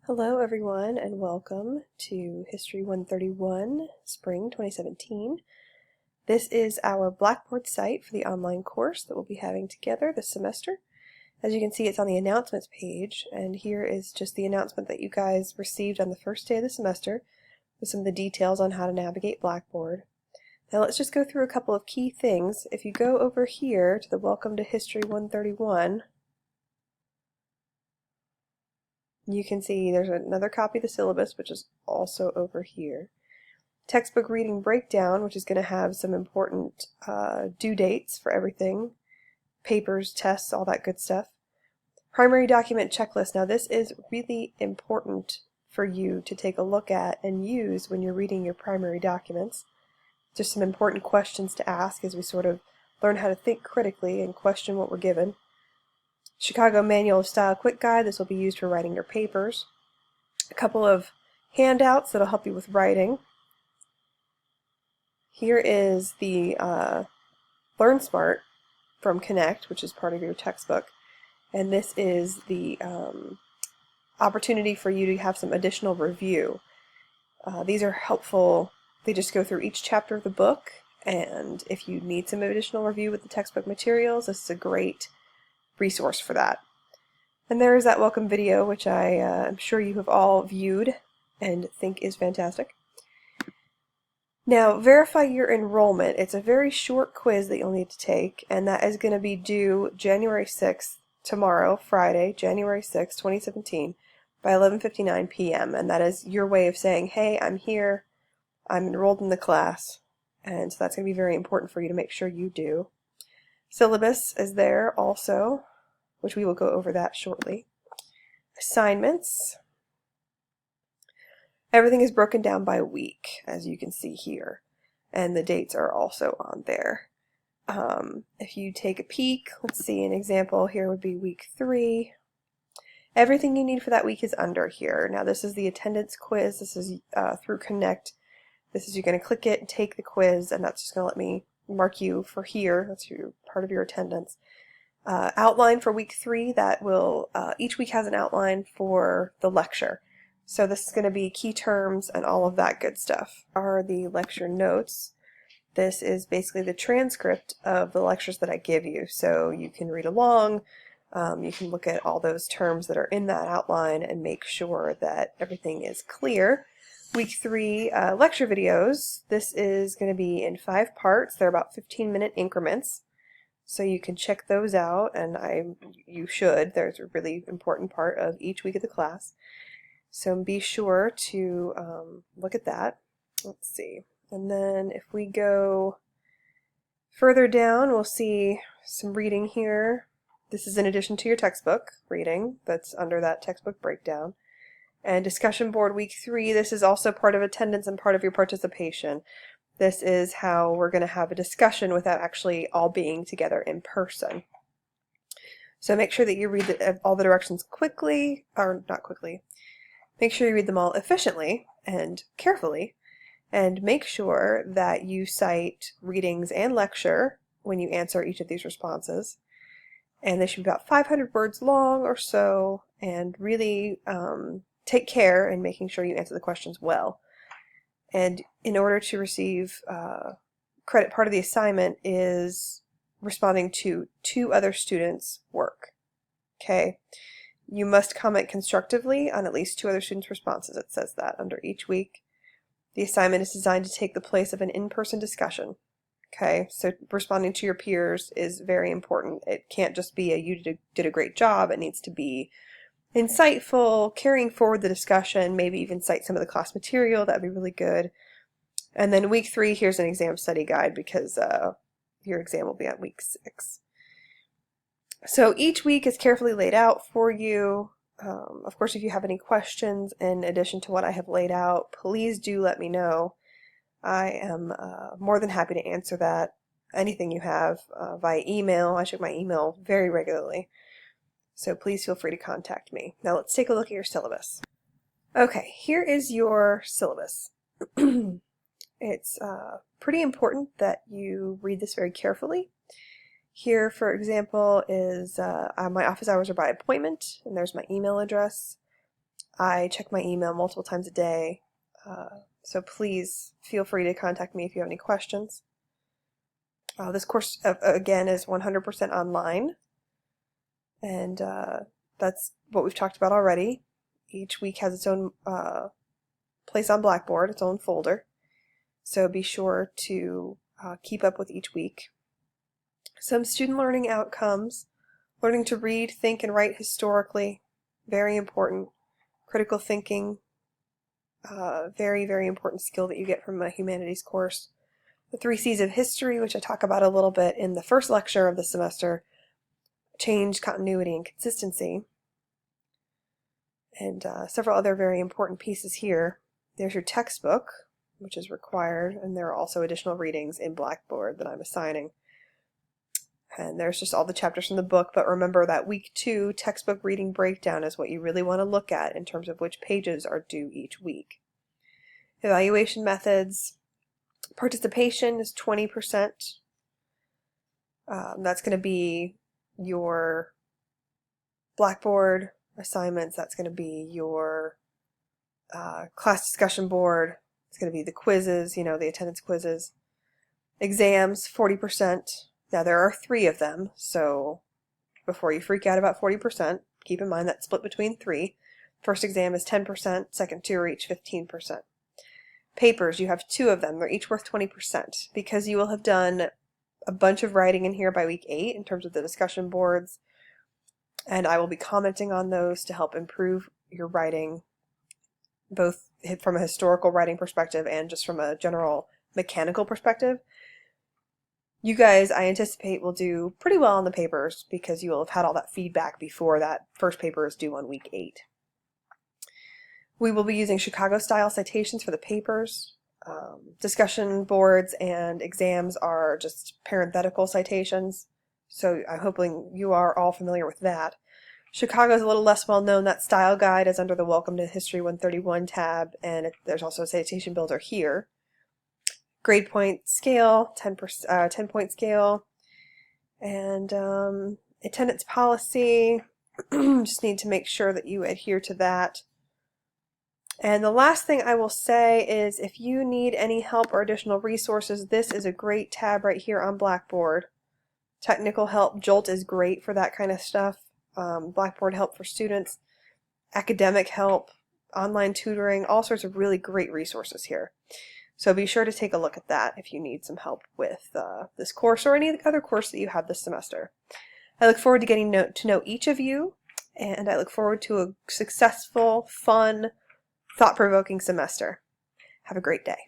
Hello everyone and welcome to History 131, Spring 2017. This is our Blackboard site for the online course that we'll be having together this semester. As you can see, it's on the announcements page, and here is just the announcement that you guys received on the first day of the semester with some of the details on how to navigate Blackboard. Now let's just go through a couple of key things. If you go over here to the Welcome to History 131, you can see there's another copy of the syllabus, which is also over here. Textbook reading breakdown, which is going to have some important due dates for everything. Papers, tests, all that good stuff. Primary document checklist. Now this is really important for you to take a look at and use when you're reading your primary documents. Just some important questions to ask as we sort of learn how to think critically and question what we're given. Chicago Manual of Style Quick Guide. This will be used for writing your papers. A couple of handouts that'll help you with writing. Here is the Learn Smart from Connect, which is part of your textbook. And this is the opportunity for you to have some additional review. These are helpful. They just go through each chapter of the book, and if you need some additional review with the textbook materials, this is a great resource for that. And there is that welcome video, which I am sure you have all viewed and think is fantastic. Now, verify your enrollment. It's a very short quiz that you'll need to take, and that is going to be due January 6th, tomorrow, Friday, January 6th, 2017, by 11:59 p.m. And that is your way of saying, hey, I'm here, I'm enrolled in the class, and so that's going to be very important for you to make sure you do. Syllabus is there also, which we will go over that shortly. Assignments. Everything is broken down by week, as you can see here, and the dates are also on there. If you take a peek, let's see, an example here would be week 3. Everything you need for that week is under here. Now this is the attendance quiz. This is through Connect. This is, you're going to click it and take the quiz, and that's just going to let me mark you for here. That's part of your attendance. Outline for week 3, that will, each week has an outline for the lecture. So this is going to be key terms and all of that good stuff. Are the lecture notes. This is basically the transcript of the lectures that I give you. So you can read along, you can look at all those terms that are in that outline and make sure that everything is clear. Week 3 lecture videos. This is going to be in 5 parts. They're about 15-minute increments. So you can check those out, and you should. There's a really important part of each week of the class. So be sure to look at that. Let's see. And then if we go further down, we'll see some reading here. This is in addition to your textbook reading that's under that textbook breakdown. And discussion board week 3, this is also part of attendance and part of your participation. This is how we're going to have a discussion without actually all being together in person. So make sure that you read all the directions quickly, or not quickly. Make sure you read them all efficiently and carefully, and make sure that you cite readings and lecture when you answer each of these responses. And they should be about 500 words long or so, and really take care in making sure you answer the questions well. And in order to receive credit, part of the assignment is responding to 2 other students' work. Okay? You must comment constructively on at least 2 other students' responses. It says that under each week. The assignment is designed to take the place of an in-person discussion. Okay? So responding to your peers is very important. It can't just be you did a great job. It needs to be insightful, carrying forward the discussion, maybe even cite some of the class material. That would be really good. And then week 3, here's an exam study guide, because your exam will be on week 6. So each week is carefully laid out for you. Of course, if you have any questions in addition to what I have laid out, please do let me know. I am more than happy to answer that. Anything you have via email. I check my email very regularly. So please feel free to contact me. Now let's take a look at your syllabus. Okay, here is your syllabus. It's pretty important that you read this very carefully. Here, for example, is my office hours are by appointment, and there's my email address. I check my email multiple times a day, so please feel free to contact me if you have any questions. This course, again, is 100% online, and that's what we've talked about already. Each week has its own place on Blackboard, its own folder, so be sure to keep up with each week. Some student learning outcomes: learning to read, think, and write historically, very important. Critical thinking, very, very important skill that you get from a humanities course. The 3 C's of history, which I talk about a little bit in the first lecture of the semester: change, continuity, and consistency. And several other very important pieces here. There's your textbook, which is required, and there are also additional readings in Blackboard that I'm assigning. And there's just all the chapters from the book, but remember that week 2 textbook reading breakdown is what you really want to look at in terms of which pages are due each week. Evaluation methods: participation is 20%. That's going to be your Blackboard assignments. That's going to be your class discussion board. It's going to be the quizzes, the attendance quizzes. Exams, 40%. Now there are 3 of them, so before you freak out about 40%, keep in mind that's split between 3. First exam is 10%, second 2 are each 15%. Papers, you have 2 of them. They're each worth 20%. Because you will have done a bunch of writing in here by week 8 in terms of the discussion boards, and I will be commenting on those to help improve your writing, both from a historical writing perspective and just from a general mechanical perspective. You guys, I anticipate, will do pretty well on the papers because you will have had all that feedback before that first paper is due on week 8. We will be using Chicago-style citations for the papers. Discussion boards and exams are just parenthetical citations, so I'm hoping you are all familiar with that. Chicago is a little less well known. That style guide is under the Welcome to History 131 tab, and there's also a citation builder here. Grade point scale, 10-point scale, and attendance policy. Just need to make sure that you adhere to that. And the last thing I will say is if you need any help or additional resources, this is a great tab right here on Blackboard. Technical help, Jolt is great for that kind of stuff. Blackboard help for students, academic help, online tutoring, all sorts of really great resources here. So be sure to take a look at that if you need some help with this course or any other course that you have this semester. I look forward to getting to know each of you, and I look forward to a successful, fun, thought-provoking semester. Have a great day.